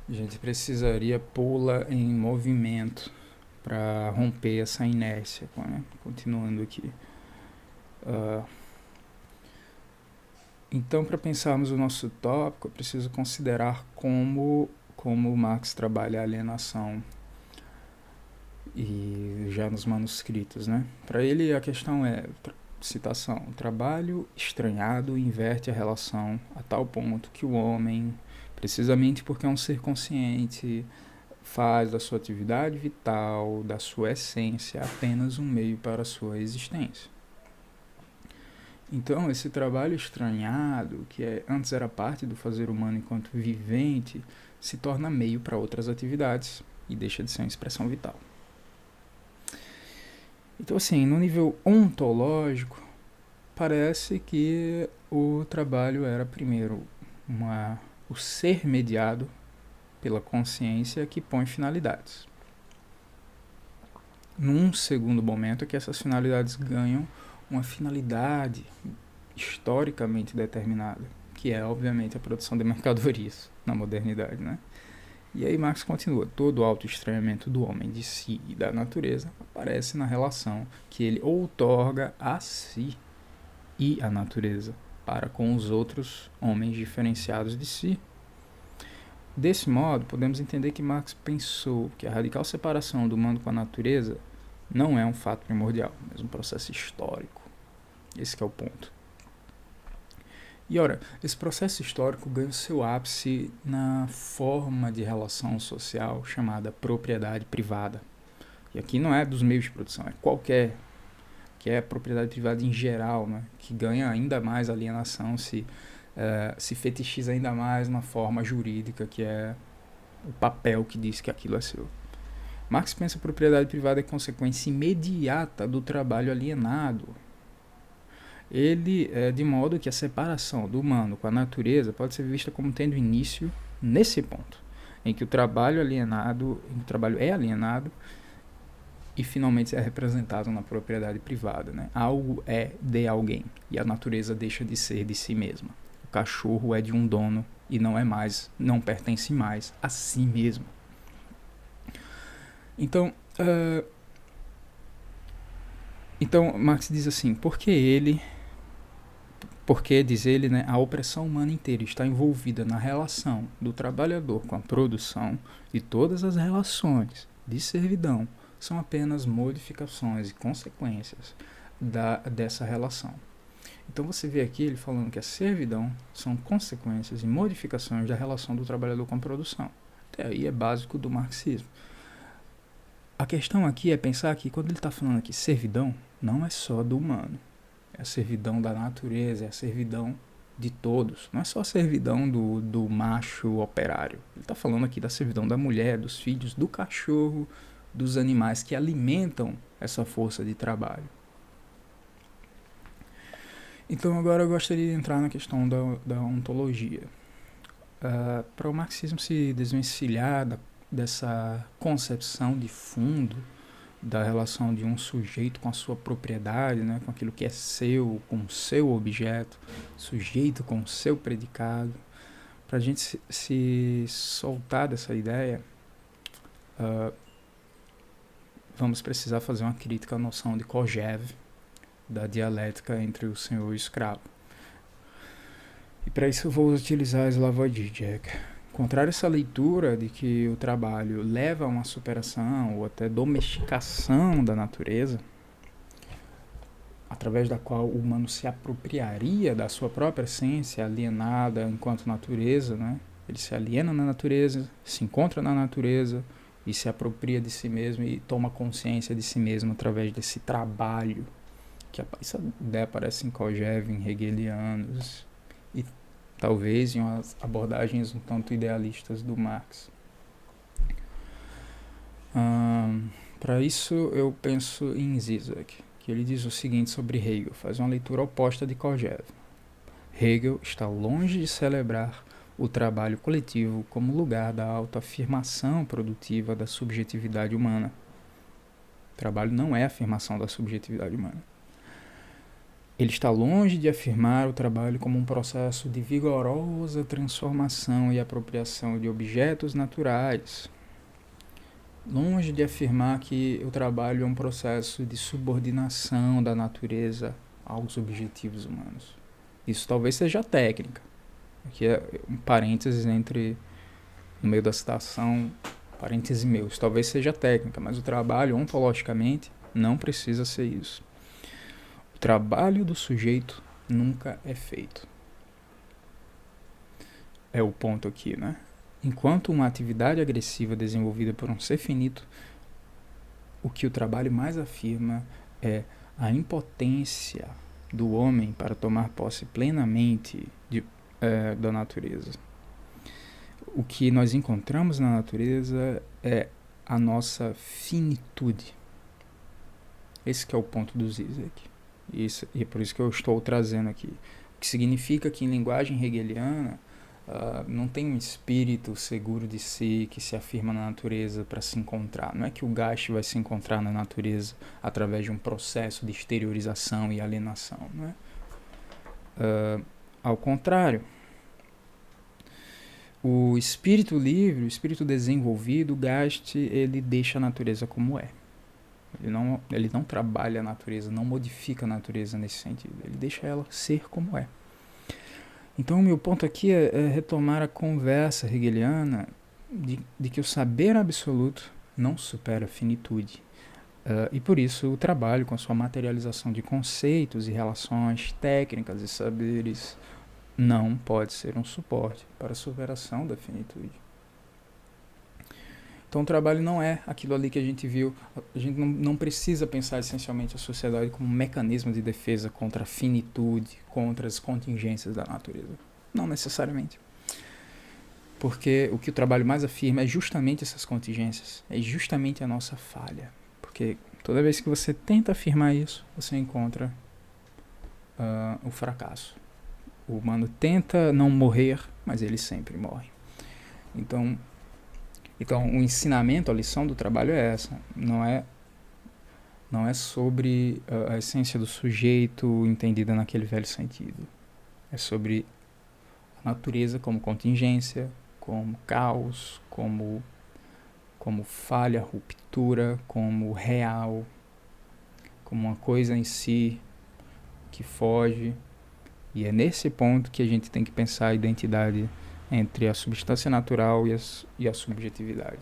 A gente precisaria pô-la em movimento para romper essa inércia, né? Continuando aqui. Uh, então, para pensarmos o nosso tópico, é preciso considerar como Marx trabalha a alienação e já nos manuscritos, né? Para ele a questão é, citação, o trabalho estranhado inverte a relação a tal ponto que o homem, precisamente porque é um ser consciente, faz da sua atividade vital, da sua essência, apenas um meio para a sua existência. Então, esse trabalho estranhado, antes era parte do fazer humano enquanto vivente, se torna meio para outras atividades e deixa de ser uma expressão vital. Então, assim, no nível ontológico, parece que o trabalho era primeiro o ser mediado pela consciência que põe finalidades. Num segundo momento é que essas finalidades ganham uma finalidade historicamente determinada, que é, obviamente, a produção de mercadorias na modernidade, né? E aí Marx continua, todo o autoestranhamento do homem de si e da natureza aparece na relação que ele outorga a si e a natureza para com os outros homens diferenciados de si. Desse modo, podemos entender que Marx pensou que a radical separação do humano com a natureza não é um fato primordial, mas um processo histórico. Esse é o ponto. E ora, esse processo histórico ganha o seu ápice na forma de relação social chamada propriedade privada. E aqui não é dos meios de produção, é qualquer, que é propriedade privada em geral, né, que ganha ainda mais alienação, se fetichiza ainda mais na forma jurídica, que é o papel que diz que aquilo é seu. Marx pensa que a propriedade privada é consequência imediata do trabalho alienado. Ele de modo que a separação do humano com a natureza pode ser vista como tendo início nesse ponto, em que o trabalho é alienado e finalmente é representado na propriedade privada, né? Algo é de alguém e a natureza deixa de ser de si mesma. O cachorro é de um dono e não pertence mais a si mesmo. Então, Marx diz assim, porque, diz ele, né, a opressão humana inteira está envolvida na relação do trabalhador com a produção e todas as relações de servidão são apenas modificações e consequências dessa relação. Então você vê aqui ele falando que a servidão são consequências e modificações da relação do trabalhador com a produção. Até aí é básico do marxismo. A questão aqui é pensar que quando ele está falando aqui servidão, não é só do humano. É a servidão da natureza, é a servidão de todos. Não é só a servidão do macho operário. Ele está falando aqui da servidão da mulher, dos filhos, do cachorro, dos animais que alimentam essa força de trabalho. Então agora eu gostaria de entrar na questão da ontologia. Para o marxismo se desvencilhar dessa concepção de fundo da relação de um sujeito com a sua propriedade, né, com aquilo que é seu, com o seu objeto, sujeito com o seu predicado. Para a gente se soltar dessa ideia, vamos precisar fazer uma crítica à noção de Kojève, da dialética entre o senhor e o escravo. E para isso eu vou utilizar Slavoj Žižek. Contrário a essa leitura de que o trabalho leva a uma superação ou até domesticação da natureza, através da qual o humano se apropriaria da sua própria essência alienada enquanto natureza, né? Ele se aliena na natureza, se encontra na natureza e se apropria de si mesmo e toma consciência de si mesmo através desse trabalho. Essa ideia aparece em Kojève, em hegelianos e talvez em umas abordagens um tanto idealistas do Marx. Para isso eu penso em Zizek, que ele diz o seguinte sobre Hegel, faz uma leitura oposta de Kojève. Hegel está longe de celebrar o trabalho coletivo como lugar da autoafirmação produtiva da subjetividade humana. O trabalho não é a afirmação da subjetividade humana. Ele está longe de afirmar o trabalho como um processo de vigorosa transformação e apropriação de objetos naturais. Longe de afirmar que o trabalho é um processo de subordinação da natureza aos objetivos humanos. Isso talvez seja técnica. Aqui é um parênteses no meio da citação, parênteses meus. Talvez seja técnica, mas o trabalho, ontologicamente, não precisa ser isso. O trabalho do sujeito nunca é feito. É o ponto aqui, né? Enquanto uma atividade agressiva desenvolvida por um ser finito, o que o trabalho mais afirma é a impotência do homem para tomar posse plenamente da natureza. O que nós encontramos na natureza é a nossa finitude. Esse que é o ponto do Zizek. E é por isso que eu estou trazendo aqui. O que significa que em linguagem hegeliana não tem um espírito seguro de si que se afirma na natureza para se encontrar. Não é que o Gash vai se encontrar na natureza através de um processo de exteriorização e alienação. Não é? Ao contrário, o espírito livre, o espírito desenvolvido, o Gash, ele deixa a natureza como é. Ele não trabalha a natureza, não modifica a natureza nesse sentido. Ele deixa ela ser como é. Então, o meu ponto aqui é retomar a conversa hegeliana de que o saber absoluto não supera a finitude. E por isso o trabalho com a sua materialização de conceitos e relações técnicas e saberes não pode ser um suporte para a superação da finitude. Então o trabalho não é aquilo ali que a gente viu. A gente não precisa pensar essencialmente a sociedade como um mecanismo de defesa contra a finitude, contra as contingências da natureza. Não necessariamente. Porque o que o trabalho mais afirma é justamente essas contingências. É justamente a nossa falha. Porque toda vez que você tenta afirmar isso, você encontra o fracasso. O humano tenta não morrer, mas ele sempre morre. Então o ensinamento, a lição do trabalho é essa. Não é sobre a essência do sujeito entendida naquele velho sentido. É sobre a natureza como contingência, como caos, como falha, ruptura, como real, como uma coisa em si que foge. E é nesse ponto que a gente tem que pensar a identidade entre a substância natural e a subjetividade.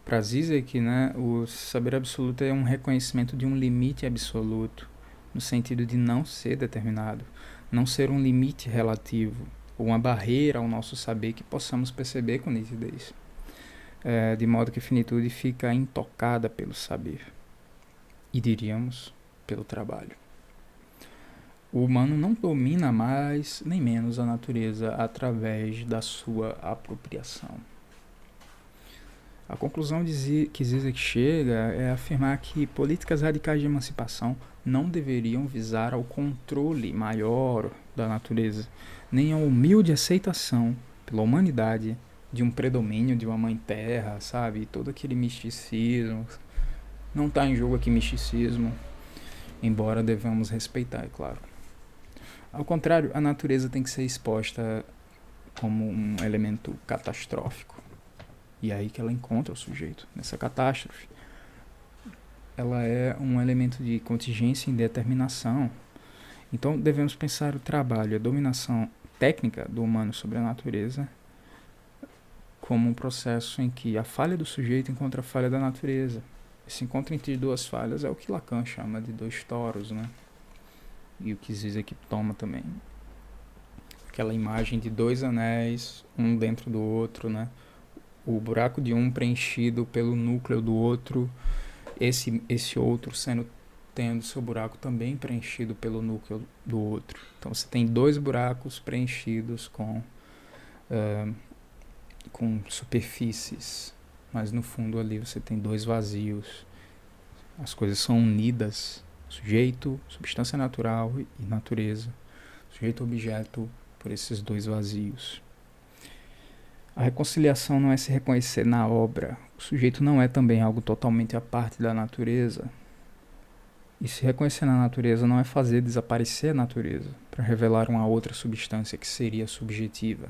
Para Zizek, né, o saber absoluto é um reconhecimento de um limite absoluto, no sentido de não ser determinado, não ser um limite relativo, ou uma barreira ao nosso saber que possamos perceber com nitidez, de modo que a finitude fica intocada pelo saber, e diríamos, pelo trabalho. O humano não domina mais nem menos a natureza através da sua apropriação. A conclusão que Zizek chega é afirmar que políticas radicais de emancipação não deveriam visar ao controle maior da natureza, nem a humilde aceitação pela humanidade de um predomínio de uma mãe terra, sabe? Todo aquele misticismo. Não está em jogo aqui misticismo, embora devamos respeitar, é claro. Ao contrário, a natureza tem que ser exposta como um elemento catastrófico. E é aí que ela encontra o sujeito, nessa catástrofe. Ela é um elemento de contingência e indeterminação. Então devemos pensar o trabalho, a dominação técnica do humano sobre a natureza como um processo em que a falha do sujeito encontra a falha da natureza. Esse encontro entre duas falhas é o que Lacan chama de dois toros, né? E o que Zizek toma também. Aquela imagem de dois anéis, um dentro do outro, né? O buraco de um preenchido pelo núcleo do outro, esse outro tendo seu buraco também preenchido pelo núcleo do outro. Então você tem dois buracos preenchidos com superfícies, mas no fundo ali você tem dois vazios. As coisas são unidas. Sujeito, substância natural e natureza. Sujeito-objeto por esses dois vazios. A reconciliação não é se reconhecer na obra. O sujeito não é também algo totalmente à parte da natureza. E se reconhecer na natureza não é fazer desaparecer a natureza para revelar uma outra substância que seria subjetiva.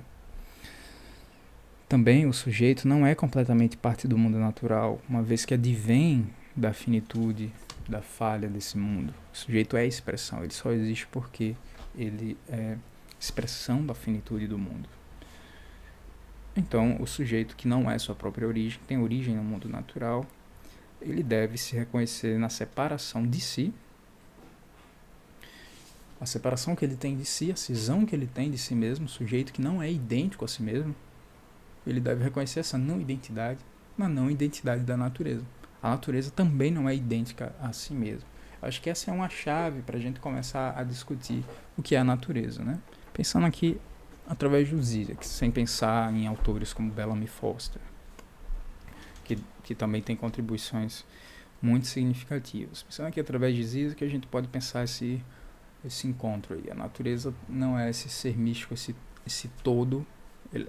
Também o sujeito não é completamente parte do mundo natural, uma vez que advém da finitude, da falha desse mundo. O sujeito é expressão, ele só existe porque ele é expressão da finitude do mundo. Então, o sujeito que não é sua própria origem, tem origem no mundo natural, ele deve se reconhecer na separação de si, a separação que ele tem de si, a cisão que ele tem de si mesmo, o sujeito que não é idêntico a si mesmo, ele deve reconhecer essa não identidade na não identidade da natureza. A natureza também não é idêntica a si mesma. Acho que essa é uma chave para a gente começar a discutir o que é a natureza, né? Pensando aqui através do Zizek, sem pensar em autores como Bellamy Foster, que também tem contribuições muito significativas. Pensando aqui através de Zizek, a gente pode pensar esse encontro aí. A natureza não é esse ser místico, esse todo.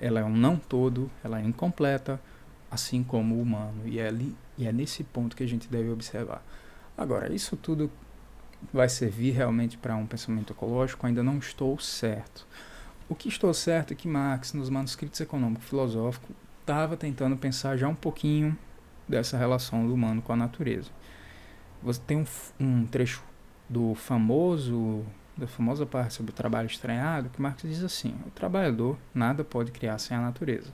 Ela é um não todo, ela é incompleta, assim como o humano. E é nesse ponto que a gente deve observar. Agora, isso tudo vai servir realmente para um pensamento ecológico? Ainda não estou certo. O que estou certo é que Marx, nos manuscritos econômico-filosóficos, estava tentando pensar já um pouquinho dessa relação do humano com a natureza. Você tem um trecho da famosa parte sobre o trabalho estranhado, que Marx diz assim: o trabalhador nada pode criar sem a natureza.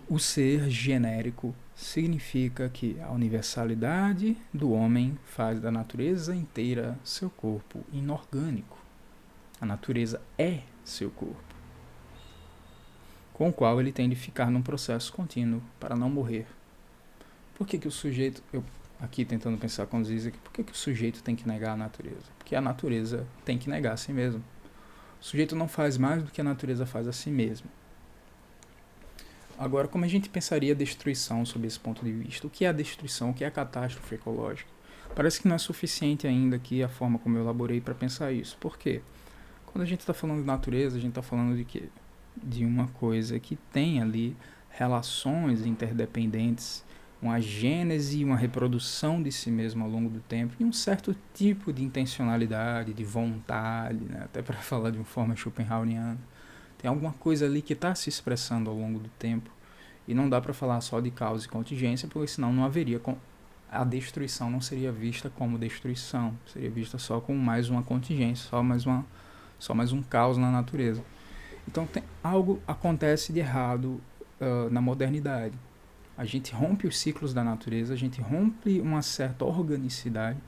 O ser genérico significa que a universalidade do homem faz da natureza inteira seu corpo inorgânico. A natureza é seu corpo, com o qual ele tem de ficar num processo contínuo para não morrer. Por que o sujeito, eu aqui tentando pensar com Zizek, por que o sujeito tem que negar a natureza? Porque a natureza tem que negar a si mesmo. O sujeito não faz mais do que a natureza faz a si mesmo. Agora, como a gente pensaria a destruição sob esse ponto de vista? O que é a destruição? O que é a catástrofe ecológica? Parece que não é suficiente ainda aqui a forma como eu elaborei para pensar isso. Por quê? Quando a gente está falando de natureza, a gente está falando de quê? De uma coisa que tem ali relações interdependentes, uma gênese e uma reprodução de si mesmo ao longo do tempo, e um certo tipo de intencionalidade, de vontade, né? Até para falar de uma forma schopenhaueriana. Tem alguma coisa ali que está se expressando ao longo do tempo, e não dá para falar só de causa e contingência, porque senão não haveria... A destruição não seria vista como destruição, seria vista só como mais uma contingência, só mais um caos na natureza. Então algo acontece de errado na modernidade. A gente rompe os ciclos da natureza, a gente rompe uma certa organicidade.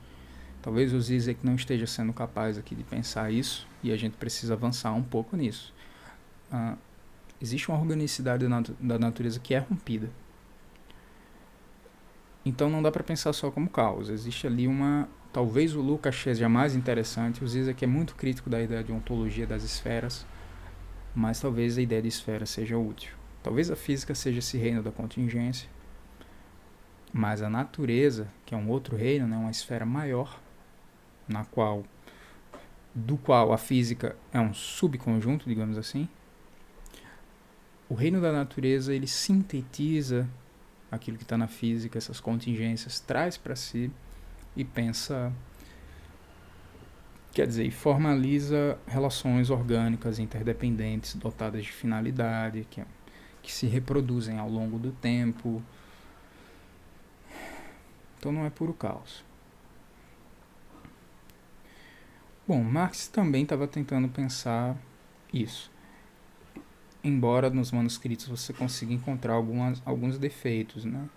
Talvez o Zizek não esteja sendo capaz aqui de pensar isso, e a gente precisa avançar um pouco nisso. Existe uma organicidade da natureza que é rompida. Então não dá para pensar só como caos. Existe ali uma... Talvez o Lucas seja mais interessante. O Zizek é muito crítico da ideia de ontologia das esferas, mas talvez a ideia de esfera seja útil. Talvez a física seja esse reino da contingência, mas a natureza, que é um outro reino, né, uma esfera maior, do qual a física é um subconjunto, digamos assim. O reino da natureza, ele sintetiza aquilo que está na física, essas contingências, traz para si e pensa, quer dizer, e formaliza relações orgânicas interdependentes, dotadas de finalidade, que se reproduzem ao longo do tempo. Então não é puro caos. Bom, Marx também estava tentando pensar isso. Embora nos manuscritos você consiga encontrar alguns defeitos, né?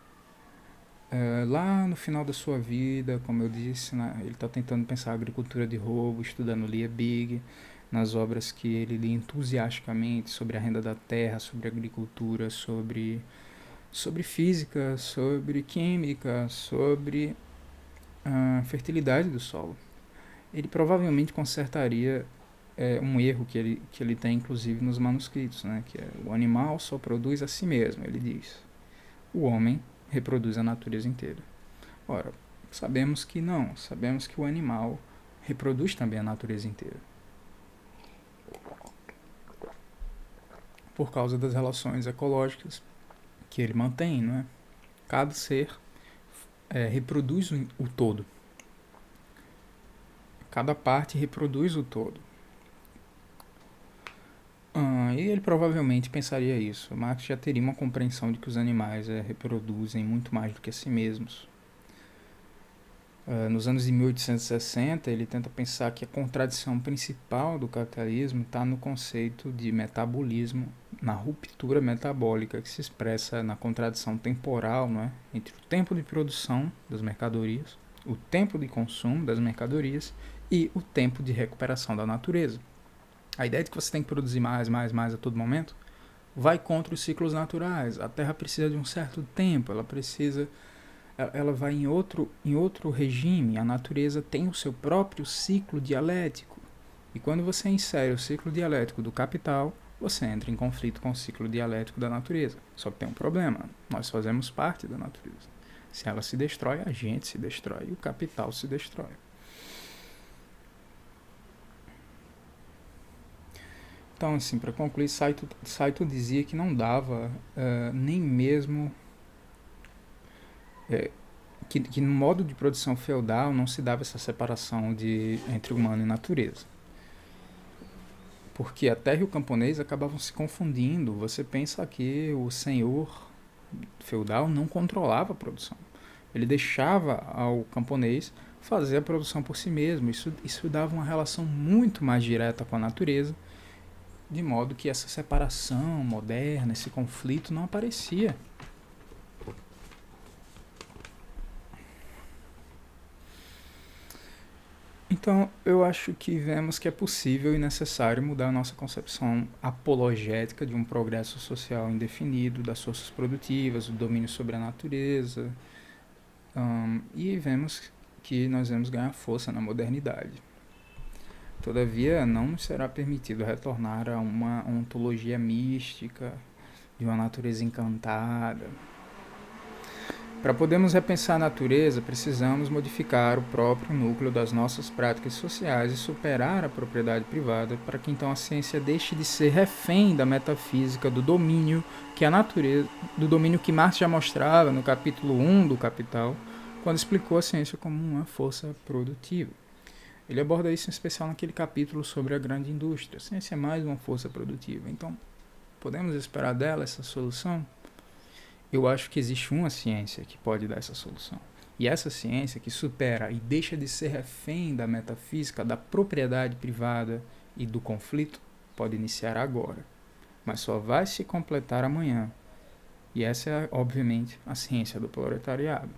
Lá no final da sua vida, como eu disse, né, ele está tentando pensar a agricultura de roubo, estudando Liebig, nas obras que ele lia entusiasticamente sobre a renda da terra, sobre agricultura, sobre física, sobre química, sobre a fertilidade do solo. Ele provavelmente consertaria um erro que ele tem, inclusive, nos manuscritos, né, que é: o animal só produz a si mesmo, ele diz. O homem reproduz a natureza inteira. Ora, sabemos que não, sabemos que o animal reproduz também a natureza inteira, por causa das relações ecológicas que ele mantém, não é? Cada ser reproduz o todo. Cada parte reproduz o todo. E ele provavelmente pensaria isso. Marx já teria uma compreensão de que os animais reproduzem muito mais do que a si mesmos. Nos anos de 1860, ele tenta pensar que a contradição principal do capitalismo está no conceito de metabolismo, na ruptura metabólica que se expressa na contradição temporal, não é? Entre o tempo de produção das mercadorias, o tempo de consumo das mercadorias e o tempo de recuperação da natureza. A ideia de que você tem que produzir mais a todo momento vai contra os ciclos naturais. A Terra precisa de um certo tempo, ela vai em outro regime. A natureza tem o seu próprio ciclo dialético. E quando você insere o ciclo dialético do capital, você entra em conflito com o ciclo dialético da natureza. Só que tem um problema: nós fazemos parte da natureza. Se ela se destrói, a gente se destrói, o capital se destrói. Então, assim, para concluir, Saito dizia que não dava nem mesmo... que no modo de produção feudal não se dava essa separação entre humano e natureza. Porque a terra e o camponês acabavam se confundindo. Você pensa que o senhor feudal não controlava a produção. Ele deixava ao camponês fazer a produção por si mesmo. Isso dava uma relação muito mais direta com a natureza, de modo que essa separação moderna, esse conflito não aparecia. Então, eu acho que vemos que é possível e necessário mudar a nossa concepção apologética de um progresso social indefinido, das forças produtivas, do domínio sobre a natureza, e vemos que nós vamos ganhar força na modernidade. Todavia, não nos será permitido retornar a uma ontologia mística, de uma natureza encantada. Para podermos repensar a natureza, precisamos modificar o próprio núcleo das nossas práticas sociais e superar a propriedade privada, para que então a ciência deixe de ser refém da metafísica, do domínio que a natureza, do domínio que Marx já mostrava no capítulo 1 do Capital, quando explicou a ciência como uma força produtiva. Ele aborda isso em especial naquele capítulo sobre a grande indústria. A ciência é mais uma força produtiva. Então, podemos esperar dela essa solução? Eu acho que existe uma ciência que pode dar essa solução. E essa ciência que supera e deixa de ser refém da metafísica, da propriedade privada e do conflito, pode iniciar agora. Mas só vai se completar amanhã. E essa é, obviamente, a ciência do proletariado.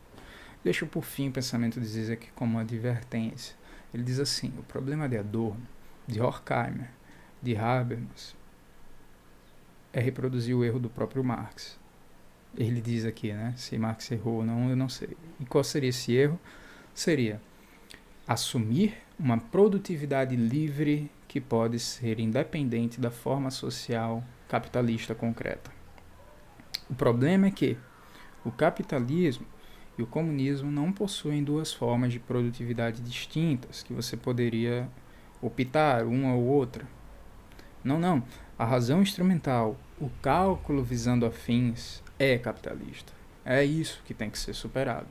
Deixo por fim o pensamento de Zizek como uma advertência. Ele diz assim: o problema de Adorno, de Horkheimer, de Habermas é reproduzir o erro do próprio Marx. Ele diz aqui, né? Se Marx errou ou não, eu não sei. E qual seria esse erro? Seria assumir uma produtividade livre que pode ser independente da forma social capitalista concreta. O problema é que o capitalismo e o comunismo não possuem duas formas de produtividade distintas, que você poderia optar uma ou outra. Não. A razão instrumental, o cálculo visando a fins, é capitalista. É isso que tem que ser superado.